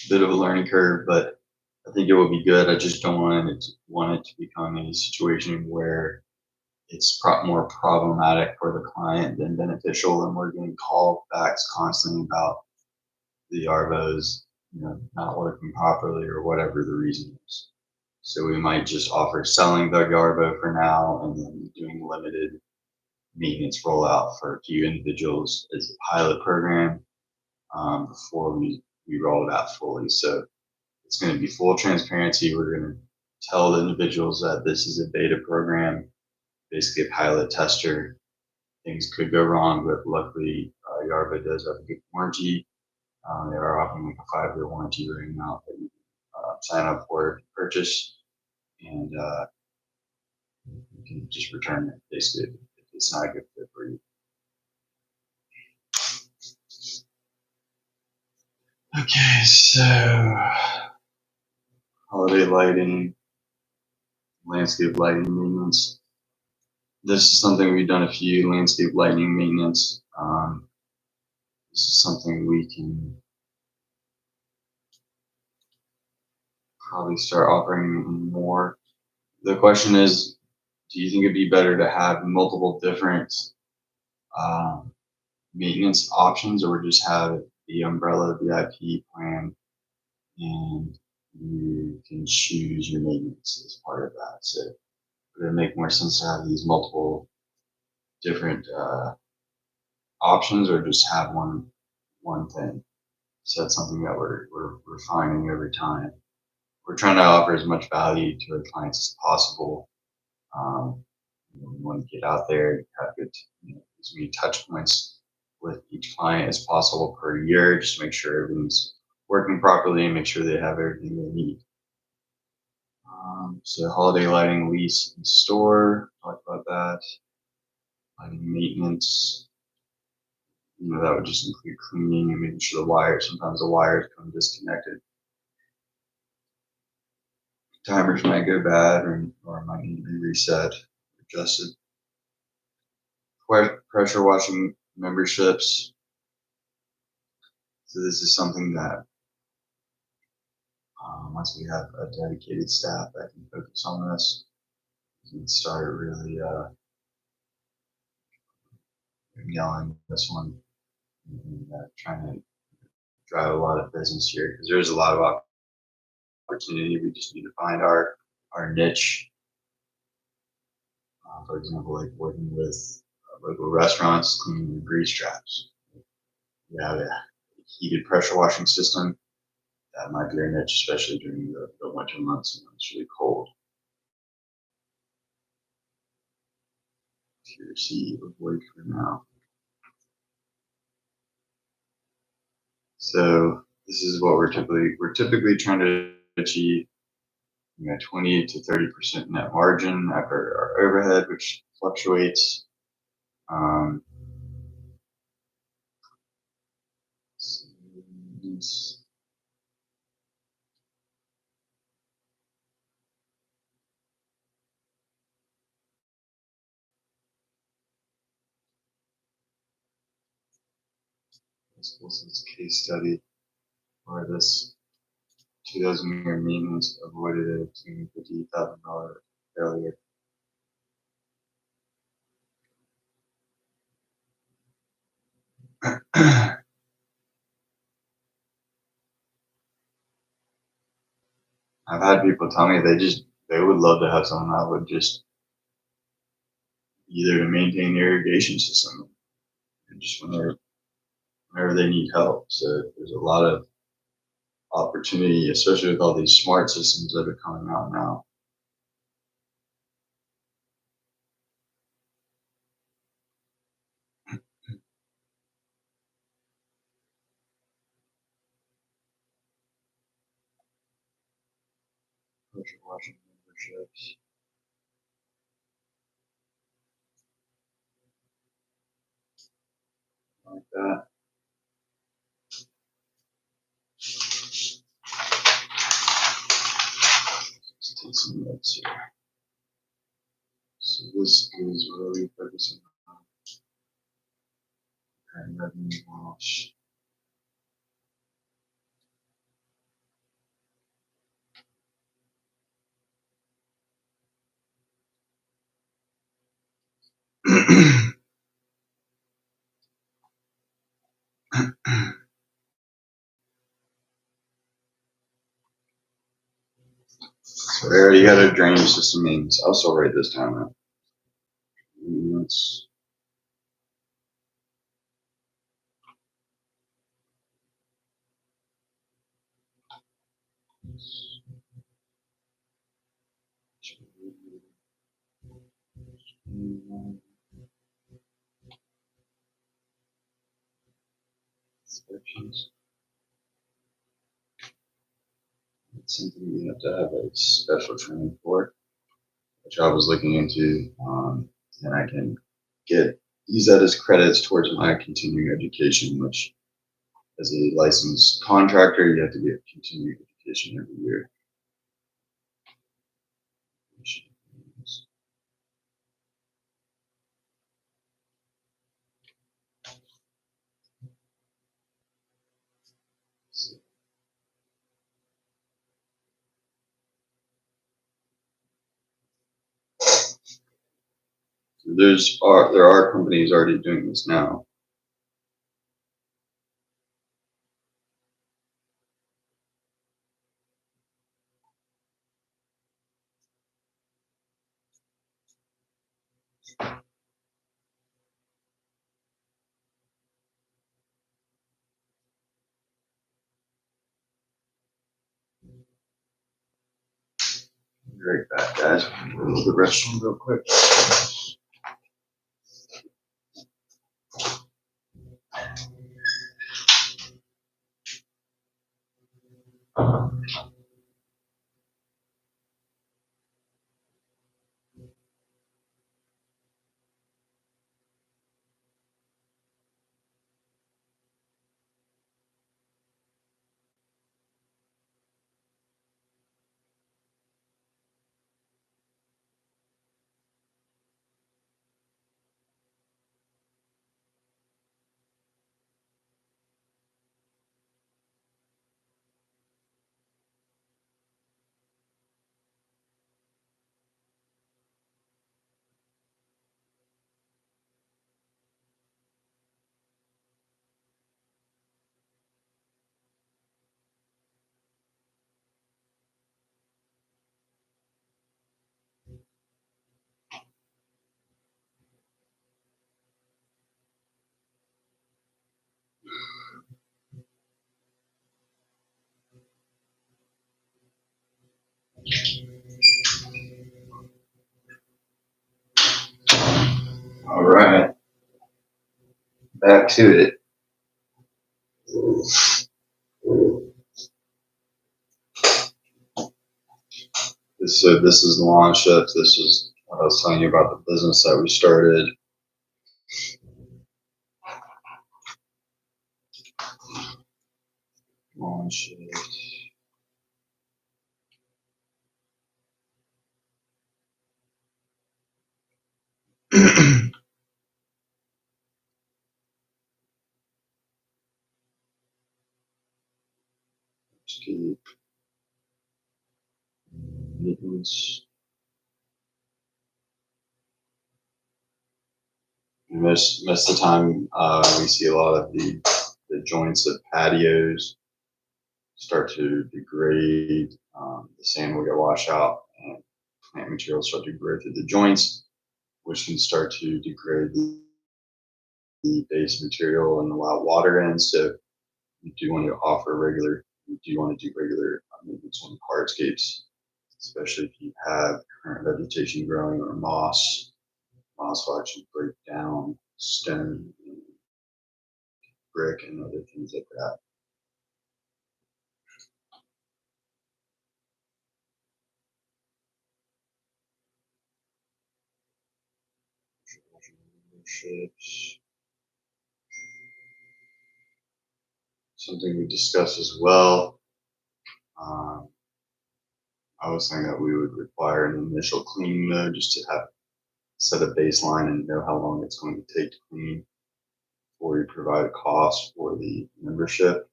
Bit of a learning curve, but I think it will be good. I just don't want it to become a situation where it's more problematic for the client than beneficial, and we're getting callbacks constantly about the Arvos, not working properly or whatever the reason is. So we might just offer selling the Arvo for now, and then doing limited maintenance rollout for a few individuals as a pilot program before we roll it out fully. So it's going to be full transparency. We're going to tell the individuals that this is a beta program, basically a pilot tester. Things could go wrong, but luckily Yarba does have a good warranty. They are offering like a 5-year warranty right now that you sign up for to purchase, and you can just return it basically if it's not a good fit for you. Okay, so holiday lighting, landscape lighting maintenance. This is something we've done a few landscape lighting maintenance. This is something we can probably start offering more. The question is, do you think it'd be better to have multiple different maintenance options, or just have the umbrella VIP plan and you can choose your maintenance as part of that? So would it make more sense to have these multiple different options, or just have one thing? So that's something that we're refining over time. We're trying to offer as much value to our clients as possible. We want to get out there, have good, as many touch points with each client as possible per year, just to make sure everything's working properly and make sure they have everything they need. So holiday lighting lease and store, talk about that. Lighting maintenance, that would just include cleaning and making sure the wires, sometimes the wires come disconnected. Timers might go bad or might need to be reset, adjusted. Pressure washing memberships. So this is something that once we have a dedicated staff that can focus on this, we can start really yelling this one and trying to drive a lot of business here, because there's a lot of opportunity. We just need to find our niche. For example, like working with local restaurants, cleaning the grease traps. We have a heated pressure washing system. That might be our niche, especially during the winter months when it's really cold. Here, see, avoid for now. So this is what we're typically trying to achieve. 20 to 30% net margin after our overhead, which fluctuates. This is a case study where this 2000 year maintenance avoided a $250,000 failure. I've had people tell me they would love to have someone that would just either to maintain the irrigation system and just whenever they need help. So there's a lot of opportunity, especially with all these smart systems that are coming out now. Pressure washing memberships. Like that. Let's take some notes here. So this is really focusing on revenue wash. So there you got a drainage system means. I'll still write this down now. Units. Inspections. It's something you have to have a special training for, which I was looking into, and I can use that as credits towards my continuing education, which as a licensed contractor, you have to get continuing education every year. There are companies already doing this now. Be right back, guys. Go to the restroom real quick. All right, back to it. This is LawnShift. This is what I was telling you about the business that we started. LawnShift. Keep maintenance. Most of the time, we see a lot of the joints of patios start to degrade. The sand will get washed out, and plant materials start to grow through the joints, which can start to degrade the base material and allow water in. So you do want to do regular maintenance on hardscapes, especially if you have current vegetation growing or moss. Moss will actually break down stone, and brick, and other things like that. Shapes. Something we discussed as well. I was saying that we would require an initial cleaning mode just to have set a baseline and know how long it's going to take to clean before you provide a cost for the membership.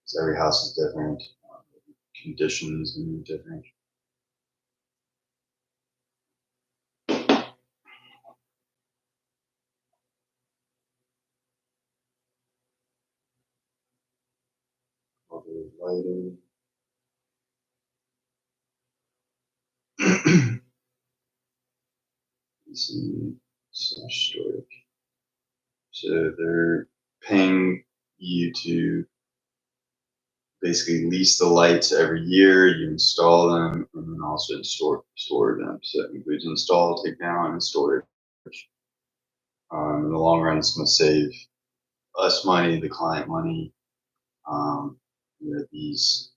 Because every house is different, conditions and different. All the lighting. Storage. So they're paying you to basically lease the lights every year. You install them and then also store them. So it includes install, take down, and storage. In the long run, it's going to save us money, the client money. These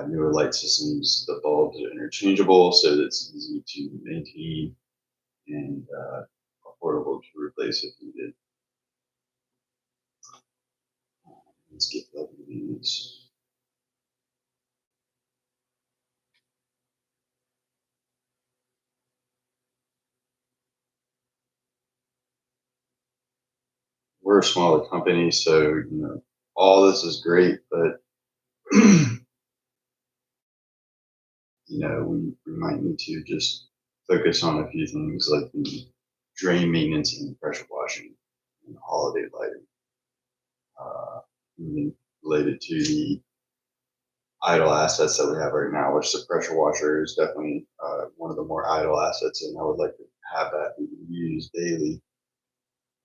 newer light systems, the bulbs are interchangeable, so it's easy to maintain and affordable to replace if needed. Let's get that convenience. We're a smaller company, so all this is great, but we might need to just focus on a few things like the drain maintenance and pressure washing and holiday lighting, even related to the idle assets that we have right now, which the pressure washer is definitely one of the more idle assets, and I would like to have that being used daily.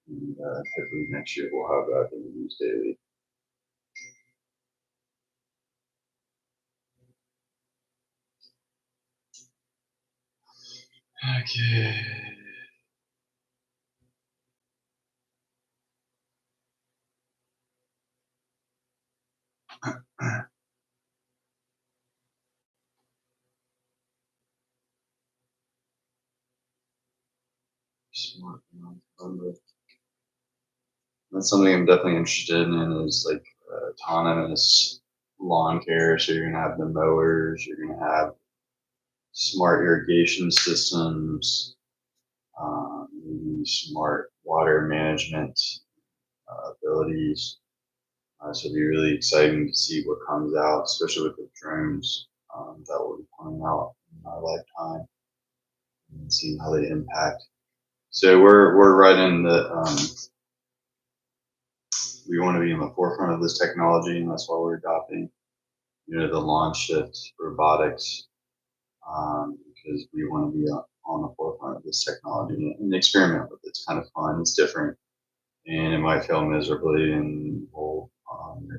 And hopefully next year we'll have that being used daily. Okay. Smart number. That's something I'm definitely interested in is like autonomous lawn care. So you're gonna have the mowers, you're gonna have smart irrigation systems, maybe smart water management abilities. So it'll be really exciting to see what comes out, especially with the drones that will be coming out in our lifetime and seeing how they impact. So we're right in the we want to be in the forefront of this technology, and that's why we're adopting, the LawnShift robotics, because we want to be on the forefront of this technology and experiment with it. It's kind of fun. It's different, and it might fail miserably, and we'll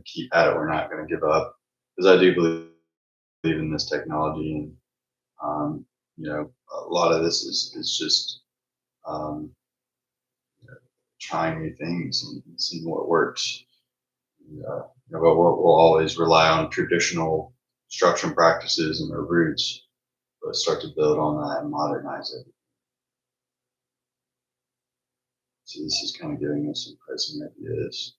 keep at it. We're not going to give up because I do believe in this technology, and a lot of this is just um, trying new things and seeing what works. But we'll always rely on traditional construction practices and their roots, but start to build on that and modernize it. So this is kind of giving us some pricing ideas.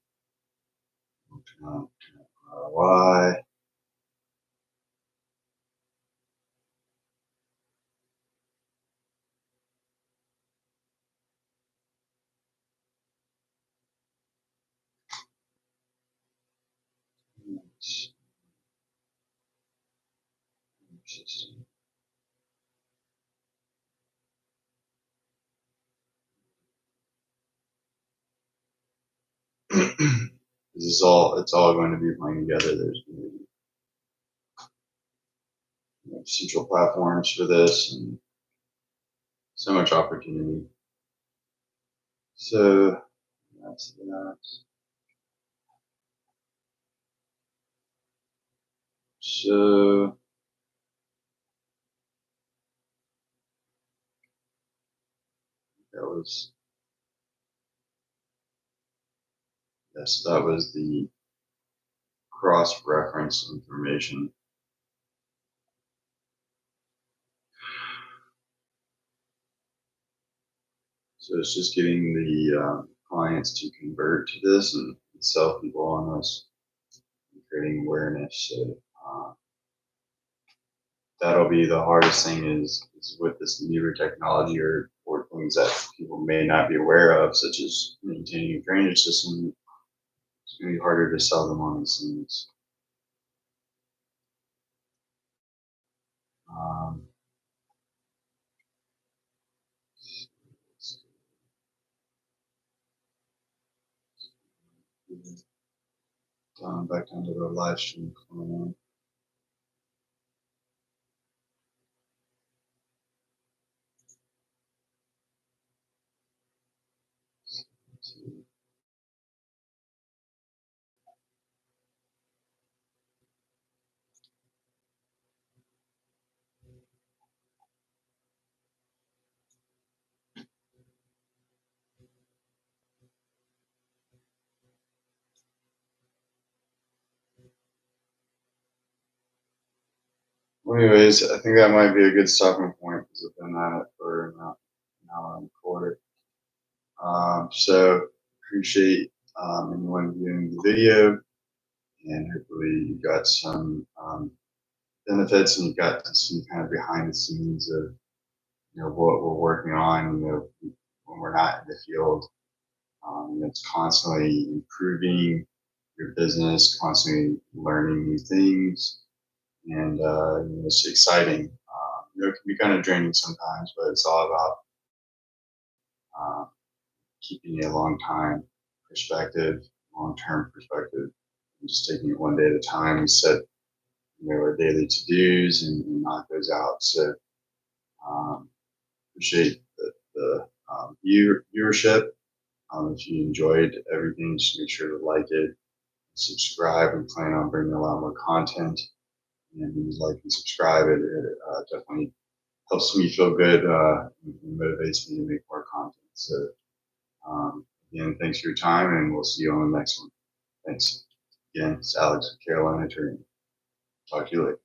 ROI. System. It's all going to be playing together. There's going to be central platforms for this and so much opportunity. So that's that. So that was the cross-reference information. So it's just getting the clients to convert to this and sell people on this, and creating awareness. So that'll be the hardest thing is with this newer technology or things that people may not be aware of, such as maintaining a drainage system. It's going to be harder to sell them on these things. Um, back down to the live stream. Well, anyways, I think that might be a good stopping point because I've been at it for an hour and a quarter. So appreciate anyone viewing the video, and hopefully you got some benefits and you got to see kind of behind the scenes of what we're working on. When we're not in the field, it's constantly improving your business, constantly learning new things, and it's exciting. It can be kind of draining sometimes, but it's all about uh, keeping a long term perspective, and just taking it one day at a time. We set our daily to dos and knock those out. So um, appreciate the viewership. If you enjoyed everything, just make sure to like it, subscribe. We plan on bringing a lot more content, and when you like and subscribe, it definitely helps me feel good and motivates me to make more content. So again, thanks for your time, and we'll see you on the next one. Thanks. Again, it's Alex with Carolina Attorney. Talk to you later.